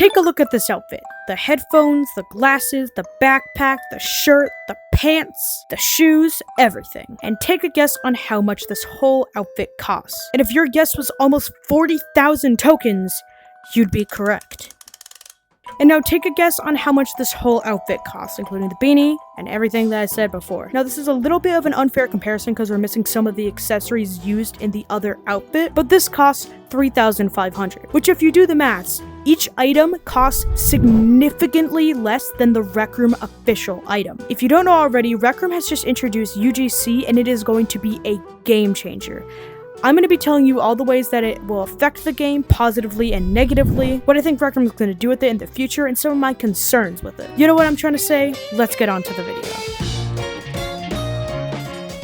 take a look at this outfit. The headphones, the glasses, the backpack, the shirt, the pants, the shoes, everything. And take a guess on how much this whole outfit costs. And if your guess was almost 40,000 tokens, you'd be correct. And now take a guess on how much this whole outfit costs, including the beanie and everything that I said before. Now this is a little bit of an unfair comparison because we're missing some of the accessories used in the other outfit, but this costs 3,500, which if you do the maths, each item costs significantly less than the RecRoom official item. If you don't know already, RecRoom has just introduced UGC and it is going to be a game changer. I'm going to be telling you all the ways that it will affect the game positively and negatively, what I think RecRoom is going to do with it in the future, and some of my concerns with it. You know what I'm trying to say? Let's get on to the video.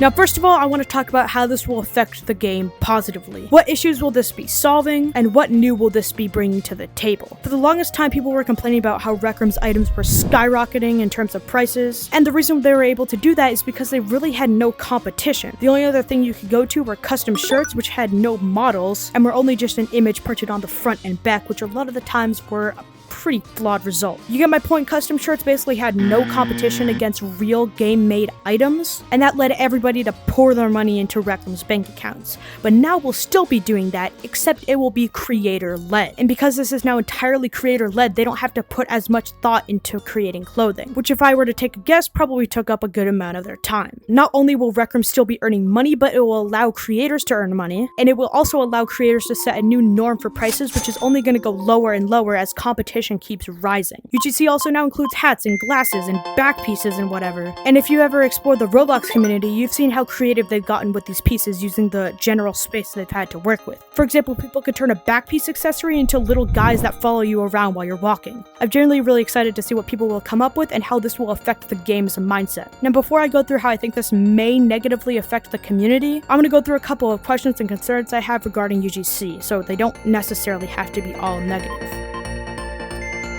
Now, first of all, I want to talk about how this will affect the game positively. What issues will this be solving, and what new will this be bringing to the table? For the longest time, people were complaining about how RecRoom's items were skyrocketing in terms of prices, and the reason they were able to do that is because they really had no competition. The only other thing you could go to were custom shirts, which had no models, and were only just an image printed on the front and back, which a lot of the times were a pretty flawed result. You get my point? Custom shirts basically had no competition against real game-made items, and that led everybody to pour their money into RecRoom's bank accounts. But now we'll still be doing that, except it will be creator-led. And because this is now entirely creator-led, they don't have to put as much thought into creating clothing, which if I were to take a guess, probably took up a good amount of their time. Not only will RecRoom still be earning money, but it will allow creators to earn money, and it will also allow creators to set a new norm for prices, which is only going to go lower and lower as competition keeps rising. UGC also now includes hats and glasses and back pieces and whatever. And if you ever explore the Roblox community, you've seen how creative they've gotten with these pieces using the general space they've had to work with. For example, people could turn a back piece accessory into little guys that follow you around while you're walking. I'm generally really excited to see what people will come up with and how this will affect the game's mindset. Now, before I go through how I think this may negatively affect the community, I'm going to go through a couple of questions and concerns I have regarding UGC, so they don't necessarily have to be all negative.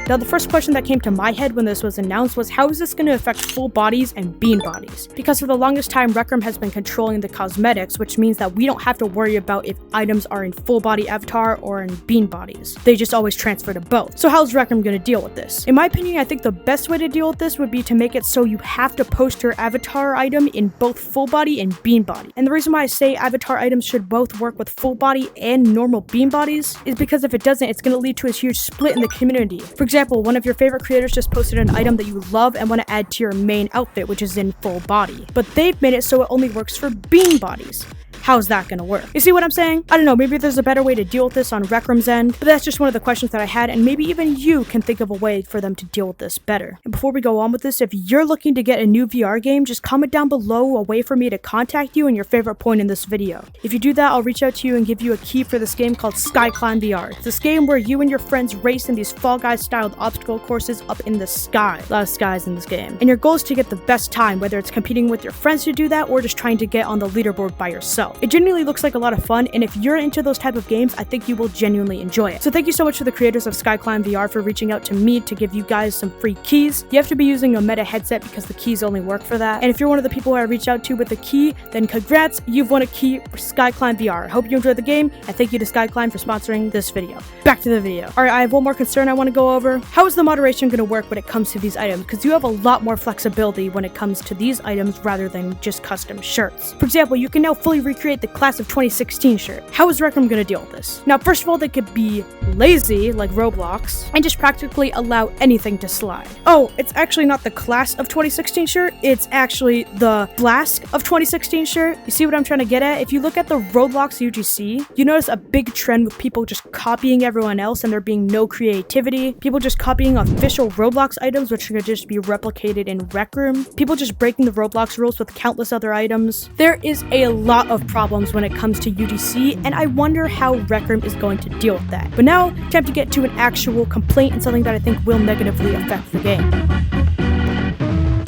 Now, the first question that came to my head when this was announced was, how is this going to affect full bodies and bean bodies? Because for the longest time, RecRoom has been controlling the cosmetics, which means that we don't have to worry about if items are in full body avatar or in bean bodies. They just always transfer to both. So how's RecRoom going to deal with this? In my opinion, I think the best way to deal with this would be to make it so you have to post your avatar item in both full body and bean body. And the reason why I say avatar items should both work with full body and normal bean bodies is because if it doesn't, it's going to lead to a huge split in the community. For example, one of your favorite creators just posted an item that you love and want to add to your main outfit, which is in full body, but they've made it so it only works for bean bodies. How's that gonna work? You see what I'm saying? I don't know, maybe there's a better way to deal with this on RecRoom's end, but that's just one of the questions that I had, and maybe even you can think of a way for them to deal with this better. And before we go on with this, if you're looking to get a new VR game, just comment down below a way for me to contact you and your favorite point in this video. If you do that, I'll reach out to you and give you a key for this game called SkyClimbVR. It's this game where you and your friends race in these Fall Guys styled obstacle courses up in the sky. A lot of skies in this game. And your goal is to get the best time, whether it's competing with your friends to do that or just trying to get on the leaderboard by yourself. It genuinely looks like a lot of fun, and if you're into those type of games, I think you will genuinely enjoy it. So thank you so much to the creators of SkyClimbVR for reaching out to me to give you guys some free keys. You have to be using a Meta headset because the keys only work for that. And if you're one of the people who I reached out to with the key, then congrats, you've won a key for SkyClimbVR. I hope you enjoyed the game, and thank you to SkyClimb for sponsoring this video. Back to the video. Alright, I have one more concern I want to go over. How is the moderation going to work when it comes to these items? Because you have a lot more flexibility when it comes to these items rather than just custom shirts. For example, you can now fully recreate the Class of 2016 shirt. How is RecRoom going to deal with this? Now, first of all, they could be lazy, like Roblox, and just practically allow anything to slide. Oh, it's actually not the Class of 2016 shirt, it's actually the Flask of 2016 shirt. You see what I'm trying to get at? If you look at the Roblox UGC, you notice a big trend with people just copying everyone else and there being no creativity. People just copying official Roblox items, which could just be replicated in RecRoom. People just breaking the Roblox rules with countless other items. There is a lot of problems when it comes to UGC, and I wonder how RecRoom is going to deal with that. But now, time to get to an actual complaint and something that I think will negatively affect the game.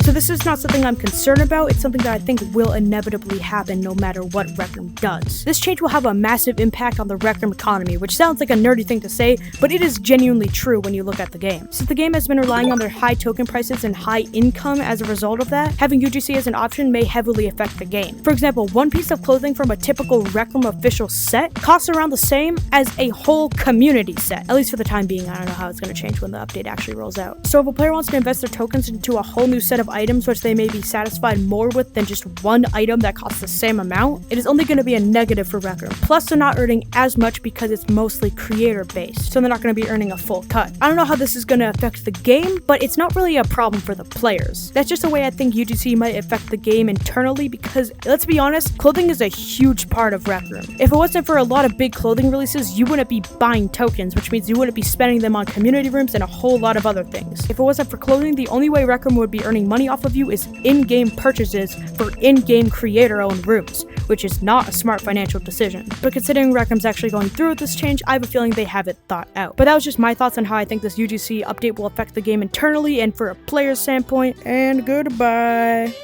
So So this is not something I'm concerned about, it's something that I think will inevitably happen no matter what RecRoom does. This change will have a massive impact on the RecRoom economy, which sounds like a nerdy thing to say, but it is genuinely true when you look at the game. Since the game has been relying on their high token prices and high income as a result of that, having UGC as an option may heavily affect the game. For example, one piece of clothing from a typical RecRoom official set costs around the same as a whole community set, at least for the time being. I don't know how it's going to change when the update actually rolls out. So if a player wants to invest their tokens into a whole new set of items which they may be satisfied more with than just one item that costs the same amount, it is only going to be a negative for RecRoom. Plus, they're not earning as much because it's mostly creator based, so they're not going to be earning a full cut. I don't know how this is going to affect the game, but it's not really a problem for the players. That's just the way I think UGC might affect the game internally, because let's be honest, clothing is a huge part of RecRoom. If it wasn't for a lot of big clothing releases, you wouldn't be buying tokens, which means you wouldn't be spending them on community rooms and a whole lot of other things. If it wasn't for clothing, the only way RecRoom would be earning money off of you is in-game purchases for in-game creator-owned rooms, which is not a smart financial decision. But considering RecRoom's actually going through with this change, I have a feeling they have it thought out. But that was just my thoughts on how I think this UGC update will affect the game internally and for a player's standpoint, and goodbye.